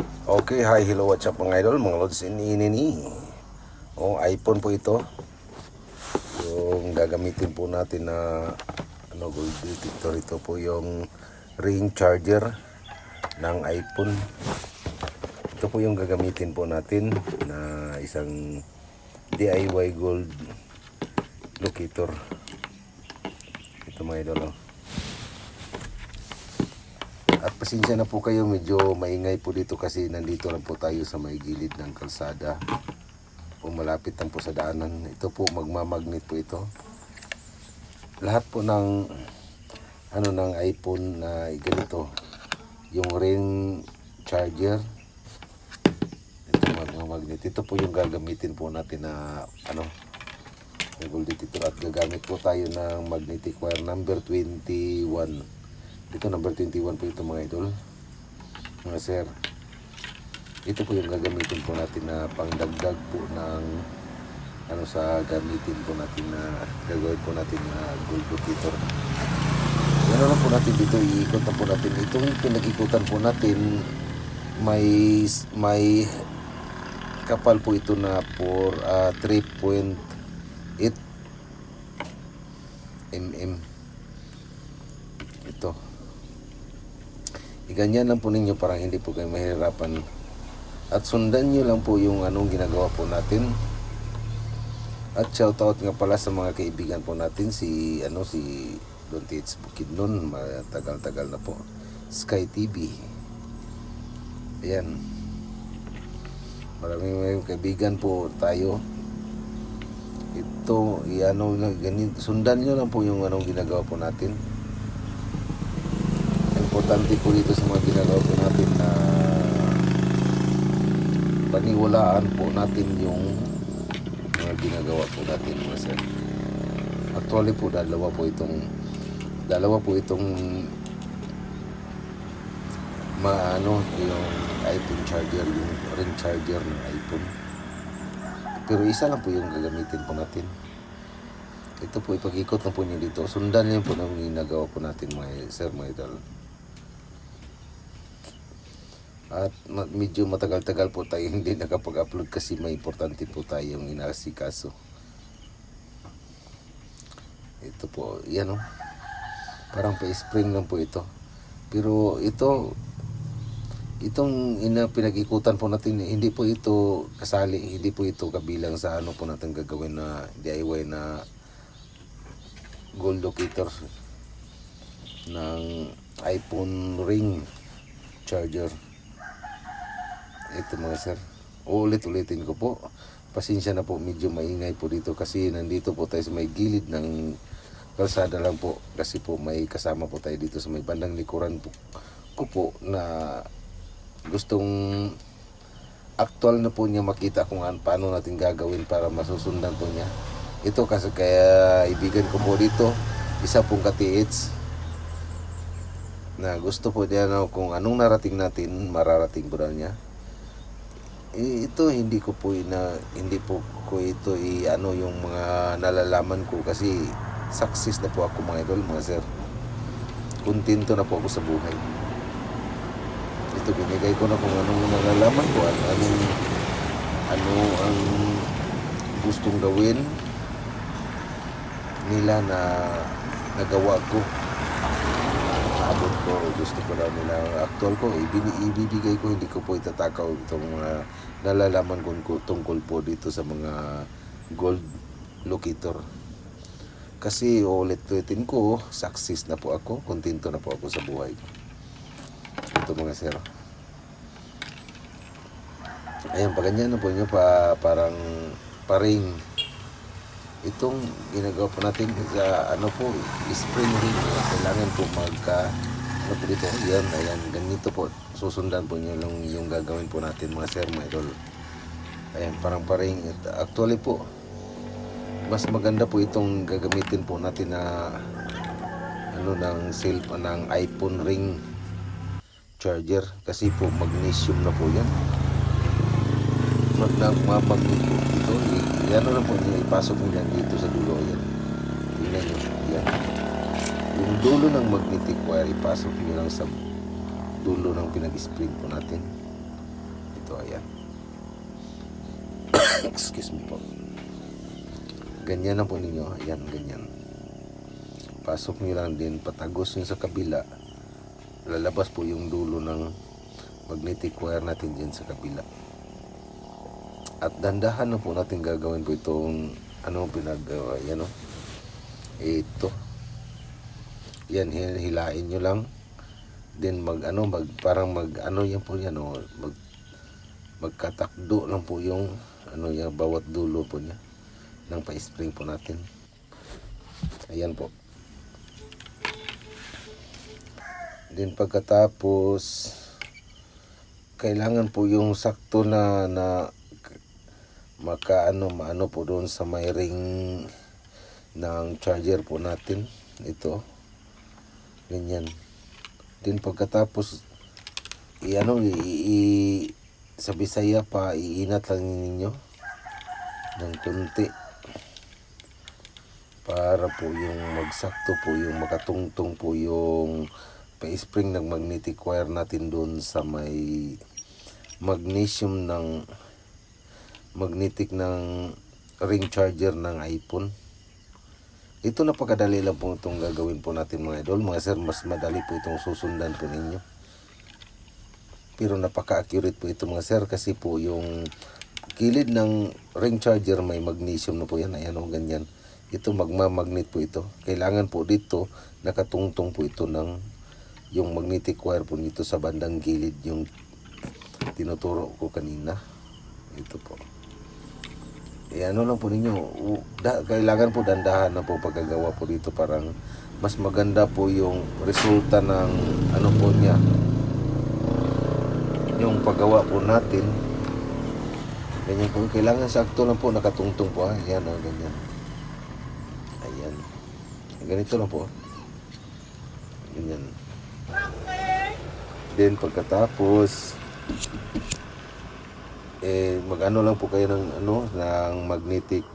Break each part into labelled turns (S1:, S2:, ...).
S1: Okay, hi, hello, what's up mga idol, mga lods ini. iPhone po ito. Yung gagamitin po natin na gold detector. Ito po yung ring charger ng iPhone. Ito po yung gagamitin po natin na isang DIY gold locator. Ito mga idol. At pasensya na po kayo, medyo maingay po dito kasi nandito lang po tayo sa may gilid ng kalsada o malapit lang po sa daanan. Ito po, magmamagnet po ito. Lahat po ng ng iPhone na ganito, yung ring charger, ito magmamagnet. Ito po yung gagamitin po natin na gold detector, at gagamit po tayo ng magnetic wire number 21. Ito number 21 po ito mga idol, mga sir. Ito po yung gagamitin po natin na pangdagdag po ng sa gamitin po natin na gagawin po natin na gold locator. Yan lang po natin dito, iikot na po natin. Itong pinag-ikutan po natin, may kapal po ito na for 3.8 mm. Ito. Ganyan lang po ninyo, parang hindi po kayo mahirapan. At sundan nyo lang po yung anong ginagawa po natin. At shoutout nga pala sa mga kaibigan po natin, si Don Tits Bukidnon, matagal-tagal na po. Sky TV. Ayan. Maraming kaibigan po tayo. Ito, sundan nyo lang po yung anong ginagawa po natin. Importante po dito sa mga ginagawa po natin na paniwalaan po natin yung mga ginagawa po natin, mga sir. Actually po dalawa po itong yung iPhone charger, yung ring charger ng iPhone. Pero isa lang po yung gagamitin po natin. Ito po, ipag-ikot na po nyo dito. Sundan niyo po ng ginagawa po natin, mga sir, mga idol. At medyo matagal-tagal po tayo hindi nakapag-upload kasi may importante po tayong inasikaso. Ito po, yan parang pa-spring lang po ito. Pero itong pinag-ikutan po natin, hindi po ito kasali, hindi po ito kabilang sa po natin gagawin na DIY na gold locator ng iPhone ring charger. Ito mga sir, ulit-ulitin ko po, pasensya na po, medyo maingay po dito kasi nandito po tayo sa may gilid ng kalsada lang po, kasi po may kasama po tayo dito sa may bandang likuran ko po na gustong actual na po niya makita kung paano natin gagawin para masusundan po niya. Ito kasi kaya ibigan ko po dito, isa pong katiits na gusto po niya kung anong narating natin, mararating po na niya. Ito hindi ko ko ito yung mga nalalaman ko kasi success na po ako, mga idol, mga sir. Kontento na po ako sa buhay. Ito binigay ko na kung anong nalalaman ko, ano ang gustong gawin nila na nagawa ko. Abot ko, gusto ko daw nila actual ko, ibibigay ko, hindi ko po itatakaw itong mga nalalaman ko tungkol po dito sa mga gold locator. Kasi ulit-ulitin ko, success na po ako, kontento na po ako sa buhay. Ito mga sir. Ayan, pag ganyan na po nyo, parang paring itong ginagawa po natin sa spring ring. Kailangan po po dito. Ayan, ganito po. Susundan po nyo lang yung gagawin po natin, mga sir, mga idol. Ayan, parang paring. Actually po, mas maganda po itong gagamitin po natin na ng iPhone ring charger, kasi po magnesium na po yan. Magmamagnet po dito. Yan lang po nyo, ipasok nyo yan dito sa dulo. Yan, tingnan nyo, yan. Yung dulo ng magnetic wire, ipasok nyo lang sa dulo ng pinag-spring po natin. ayan. Excuse me po. Ganyan na po ninyo. Ayan, ganyan. Pasok nyo lang din. Patagos nyo sa kabila. Lalabas po yung dulo ng magnetic wire natin dyan sa kabila. At dandahan na po natin gagawin po itong pinagawa. Yan o. Ito. Yan, hilain nyo lang. Then yan po yan o. Magkatakdo lang po yung bawat dulo po niya ng pa-spring po natin. Ayan po. Then pagkatapos kailangan po yung sakto na maano po doon sa may ring ng charger po natin. Ito. Ganyan. Then pagkatapos sa Bisaya pa iinat lang ninyo ng kunti para po yung magsakto po yung makatungtong po yung pa-spring ng magnetic wire natin doon sa may magnesium ng magnetic ng ring charger ng iPhone. Ito napakadali lang po itong gagawin po natin mga idol. Mga sir, mas madali po itong susundan po ninyo. Pero napaka-accurate po ito mga sir kasi po yung kilid ng ring charger may magnesium na po yan. Ayan o, ganyan. Ito magmamagnet po ito. Kailangan po dito nakatungtong po ito ng yung magnetic wire po nito sa bandang gilid yung tinuturo ko kanina. Ito po. Lang po ninyo. Kailangan po dandahan na po pagkagawa po dito. Parang mas maganda po yung resulta ng po niya. Yung paggawa po natin. Ganyan po. Kailangan sakto lang po. Nakatungtong po. Ayan o. Ganyan. Ayan. Ganito lang po. Ganyan. Then pagkatapos lang po kayo ng ng magnetic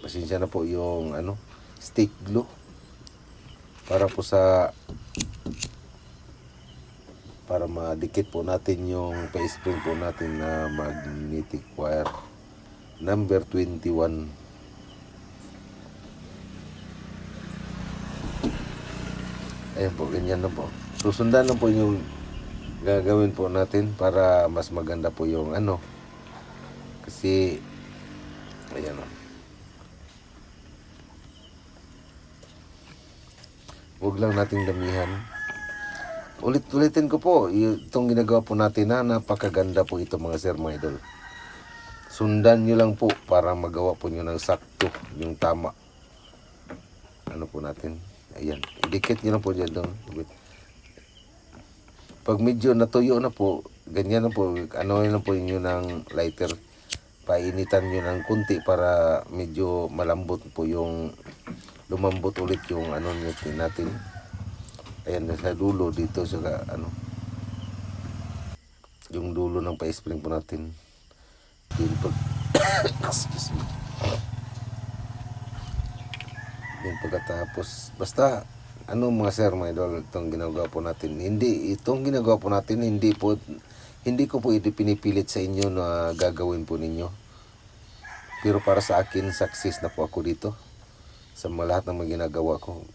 S1: pasensya na po yung stick glue para po para madikit po natin yung pa-spring po natin na magnetic wire number 21. Ayan po, ganyan na po. Susundan lang po yung gagawin po natin para mas maganda po yung kasi ayan o. Huwag lang nating damihan. Ulitin ko po, itong ginagawa po natin na napakaganda po ito mga sir, mga idol. Sundan nyo lang po para magawa po nyo ng sakto, yung tama. Po natin. Ayan, idikit nyo lang po dyan doon. Pag medyo natuyo na po, ganyan na po, lang po nyo ng lighter. Painitan nyo ng kunti para medyo malambot po yung, lumambot ulit yung natin. Ayan, sa dulo dito sa yung dulo ng pa-spring po natin. Excuse me. Yung pagkatapos, basta mga sir, mga idol, itong ginagawa po natin. Hindi ko po pinipilit sa inyo na gagawin po ninyo. Pero para sa akin, success na po ako dito sa lahat ng mga ginagawa ko.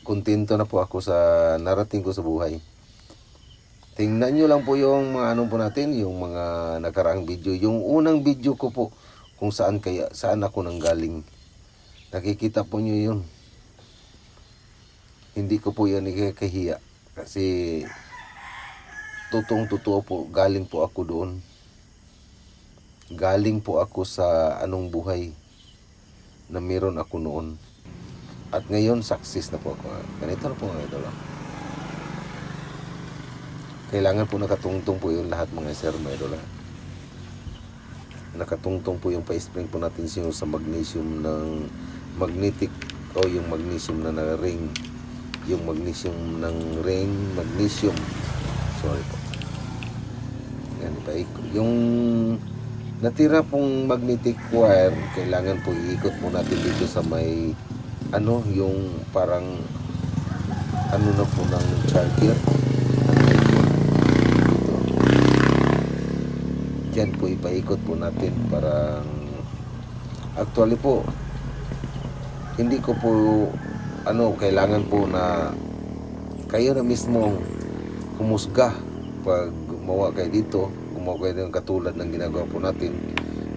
S1: Kontento na po ako sa narating ko sa buhay. Tingnan nyo lang po yung mga po natin, yung mga nakaraang video. Yung unang video ko po, kung saan ako nanggaling. Nakikita po nyo yun. Hindi ko po yan ikakahiya. Kasi totoo po, galing po ako doon. Galing po ako sa buhay na meron ako noon. At ngayon, success na po ako. Ganito na po mga idol. Kailangan po nakatungtong po yung lahat mga sir, mga idol. Nakatungtong po yung pa-spring po natin sa magnesium ng magnetic o yung magnesium na ring. Yung magnesium ng ring, magnesium. Sorry po. Yan pa. Yung natira pong magnetic wire, kailangan po iikot po natin dito sa may yung parang ano na po ng charger ng iPhone dito. Diyan po ipaikot po natin para actually po hindi ko po kailangan po na kayo na mismo humusga pag gumawa kayo dito, gumawa kayo ng katulad ng ginagawa po natin.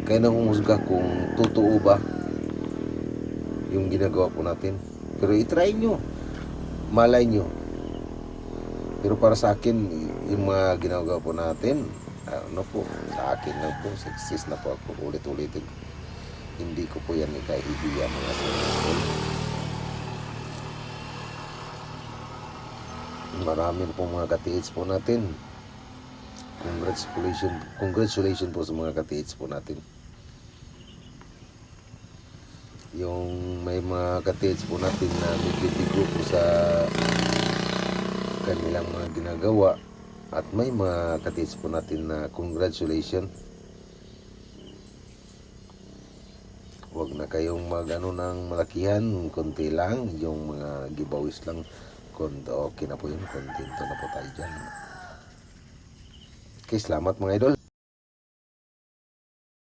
S1: Kayo na humusga kung totoo ba yung ginagawa po natin. Pero itry nyo, malay nyo. Pero para sa akin, yung mga ginagawa po natin, sa akin lang po, success na po ako, ulit-ulitin. Hindi ko po yan ikaibiya mga sir. Marami po mga ka-TH po natin. Congratulations po sa mga ka-TH po natin. Yung may mga ka-TH po natin na medyo bigo po sa kanilang mga ginagawa, at may mga ka-TH po natin na congratulations. Huwag na kayong ng malakihan, konti lang, yung mga giveaways lang. Okay na po yun, kontento na po tayo dyan. Okay, salamat mga idol.